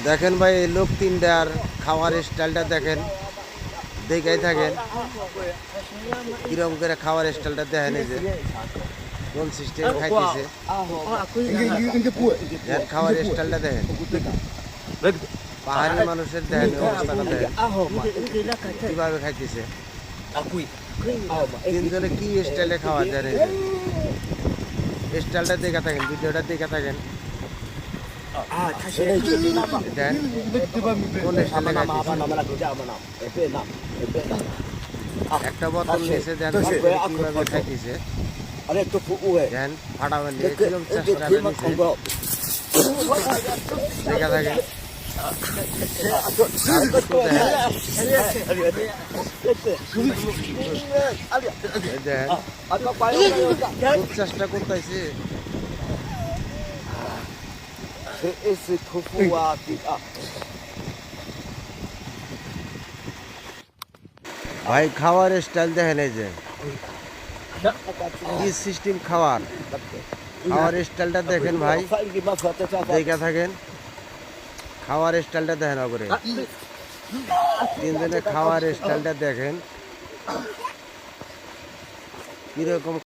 দেখেন ভাই এই লোক তিনটার খাওয়ার স্টাইলটা দেখেন, দেখাই থাকেন কিরকম করে খাওয়ার স্টাইলটা দেখেন, এই যে কোন সিস্টেম খাইতেছে, দেখেন খাওয়ার স্টাইলটা দেখেন, পাহাড়ি মানুষের দেখেন অবস্থাটা দেখেন কিভাবে খাইতেছে, তিনজনে কি স্টাইলে খাওয়া যায়, এই স্টাইলটা দেখা থাকেন, ভিডিওটা দেখা থাকেন, দেন কোন স্টাইলে খাইতেছে, একটা বোতল নিচে দেন কিভাবে খাইতেছে, দেন ফাটাবেন কিরকম চেষ্টা নিচে দেখা থাকে, খুব চেষ্টা করতেছে, ভাই খাওয়ার স্টাইল দেখেন, এই যে কি সিস্টেম খাওয়ার স্টাইলটা দেখেন ভাই, দেখা থাকেন খাওয়ার স্টাইলটা দেখেন, ওপরে তিনজনের খাওয়ার স্টাইলটা দেখেন কিরকম